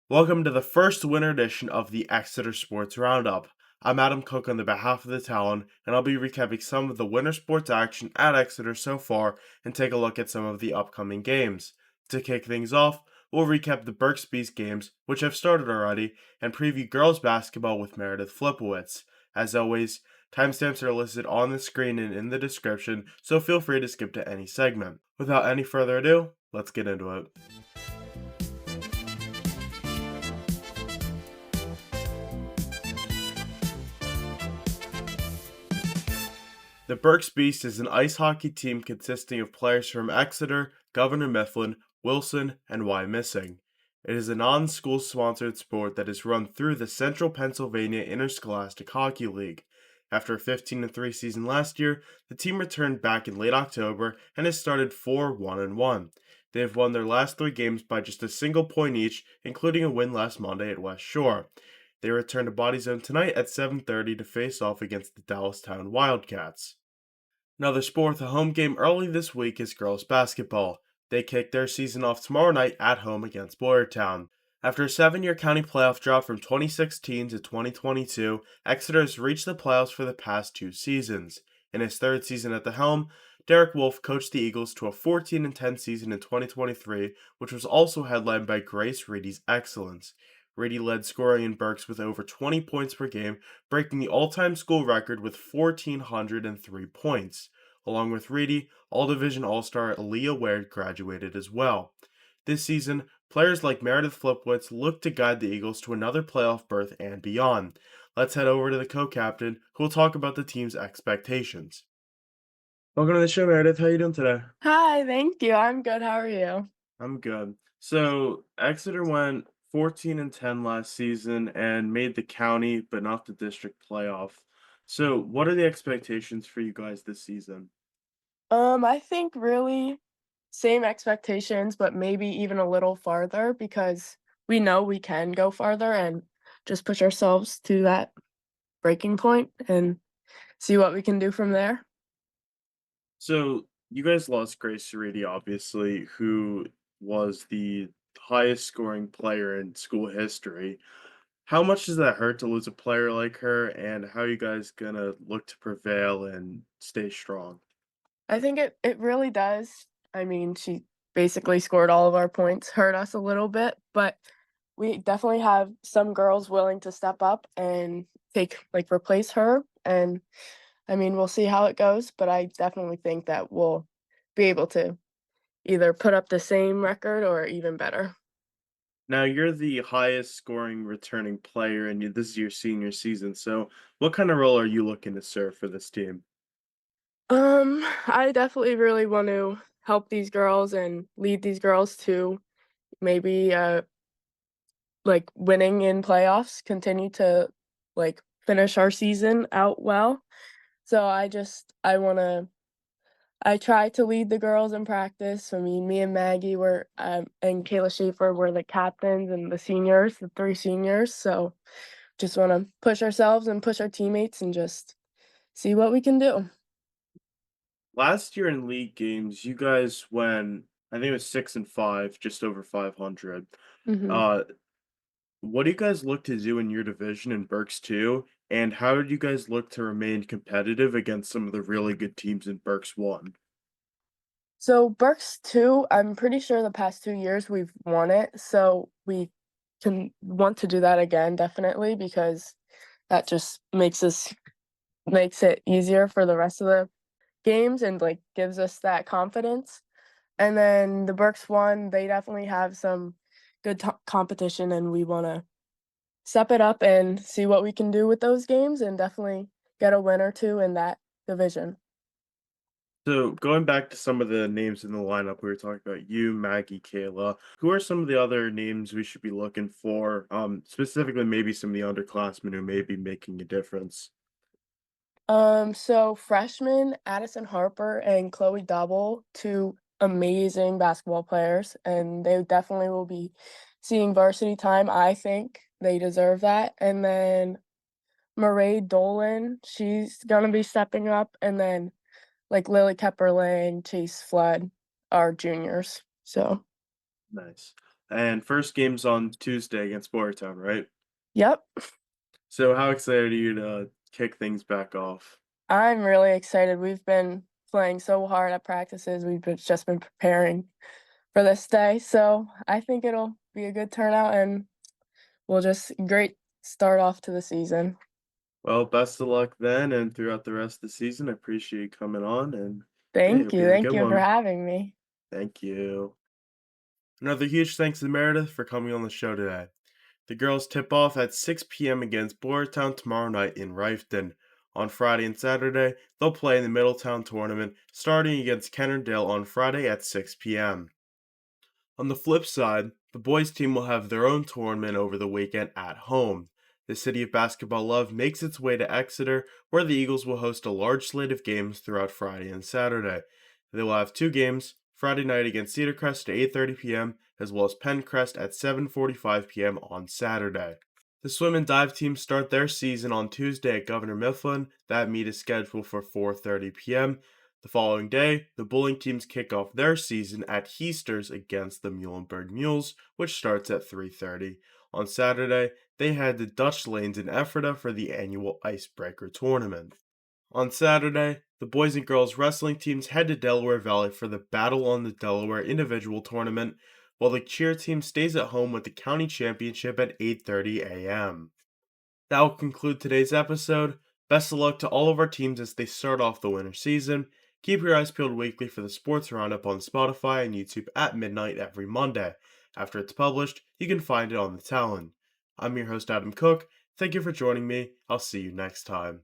Welcome to the first winter edition of the Exeter Sports Roundup. I'm Adam Cooke on the behalf of the Talon, and I'll be recapping some of the winter sports action at Exeter so far and take a look at some of the upcoming games. To kick things off, we'll recap the Berks Beast games, which have started already, and preview girls basketball with Meredith Fylypowycz. As always, timestamps are listed on the screen and in the description, so feel free to skip to any segment. Without any further ado, let's get into it. The Berks Beast is an ice hockey team consisting of players from Exeter, Governor Mifflin, Wilson, and Wyomissing. It is a non-school sponsored sport that is run through the Central Pennsylvania Interscholastic Hockey League. After a 15-3 season last year, the team returned back in late October and has started 4-1-1. They have won their last 3 games by just a single point each, including a win last Monday at West Shore. They return to Body Zone tonight at 7:30 to face off against the Dallastown Wildcats. Another sport with a home game early this week is girls basketball. They kick their season off tomorrow night at home against Boyertown. After a 7-year county playoff drought from 2016 to 2022, Exeter has reached the playoffs for the past 2 seasons. In his third season at the helm, Derek Wolf coached the Eagles to a 14-10 season in 2023, which was also headlined by Grace Reedy's excellence. Reedy led scoring in Berks with over 20 points per game, breaking the all-time school record with 1,403 points. Along with Reedy, All-Division All-Star Aaliyah Ware graduated as well. This season, players like Meredith Fylypowycz look to guide the Eagles to another playoff berth and beyond. Let's head over to the co-captain, who will talk about the team's expectations. Welcome to the show, Meredith. How are you doing today? Hi, thank you. I'm good. How are you? I'm good. So Exeter went 14-10 last season and made the county, but not the district playoff. So what are the expectations for you guys this season? I think really same expectations, but maybe even a little farther because we know we can go farther and just push ourselves to that breaking point and see what we can do from there. So you guys lost Grace Sariti, obviously, who was the highest scoring player in school history. How much does that hurt to lose a player like her, and how are you guys gonna look to prevail and stay strong? I think it really does. I mean, she basically scored all of our points, hurt us a little bit, but we definitely have some girls willing to step up and replace her. And I mean, we'll see how it goes, but I definitely think that we'll be able to either put up the same record or even better. Now you're the highest scoring returning player, and this is your senior season. So, what kind of role are you looking to serve for this team? I definitely really want to help these girls and lead these girls to maybe winning in playoffs, continue to finish our season out well. So I try to lead the girls in practice. I mean, me and Maggie were and Kayla Schaefer were the captains and the seniors, the 3 seniors. So just want to push ourselves and push our teammates and just see what we can do. Last year in league games, you guys went, I think it was 6-5, just over 500. hmm Uh, what do you guys look to do in your division in Berks 2? And how did you guys look to remain competitive against some of the really good teams in Berks 1? So Berks 2, I'm pretty sure the past 2 years we've won it. So we can want to do that again, definitely, because that just makes it easier for the rest of the games and gives us that confidence. And then the Berks one, they definitely have some good competition, and we want to step it up and see what we can do with those games and definitely get a win or two in that division. So going back to some of the names in the lineup, we were talking about you, Maggie, Kayla. Who are some of the other names we should be looking for? Specifically, maybe some of the underclassmen who may be making a difference. So freshmen Addison Harper and Chloe Double, two amazing basketball players, and they definitely will be seeing varsity time. I think they deserve that. And then Marae Dolan, she's gonna be stepping up, and then Lily Kepperling, Chase Flood are juniors. So Nice. And first game's on Tuesday against Boyertown, right? Yep. So how excited are you to kick things back off? I'm really excited. We've been playing so hard at practices. Just been preparing for this day. So I think it'll be a good turnout and we'll just great start off to the season. Well, best of luck then and throughout the rest of the season. I appreciate you coming on and yeah, hope you have a Thank good you for one. having me. Thank you. Another huge thanks to Meredith for coming on the show today. The girls tip off at 6 p.m. against Boyertown tomorrow night in Riften. On Friday and Saturday, they'll play in the Middletown tournament, starting against Kennerdale on Friday at 6 p.m. On the flip side, the boys team will have their own tournament over the weekend at home. The City of Basketball Love makes its way to Exeter, where the Eagles will host a large slate of games throughout Friday and Saturday. They will have two games, Friday night against Cedar Crest at 8:30 p.m., as well as Pencrest at 7:45 p.m. on Saturday. The swim and dive teams start their season on Tuesday at Governor Mifflin. That meet is scheduled for 4:30 p.m. The following day, the bowling teams kick off their season at Heasters against the Muhlenberg Mules, which starts at 3:30. On Saturday, they head to Dutch Lanes in Ephrata for the annual Icebreaker tournament. On Saturday, the boys and girls wrestling teams head to Delaware Valley for the Battle on the Delaware individual tournament, while the cheer team stays at home with the county championship at 8:30 a.m. That will conclude today's episode. Best of luck to all of our teams as they start off the winter season. Keep your eyes peeled weekly for the Sports Roundup on Spotify and YouTube at midnight every Monday. After it's published, you can find it on the Talon. I'm your host, Adam Cooke. Thank you for joining me. I'll see you next time.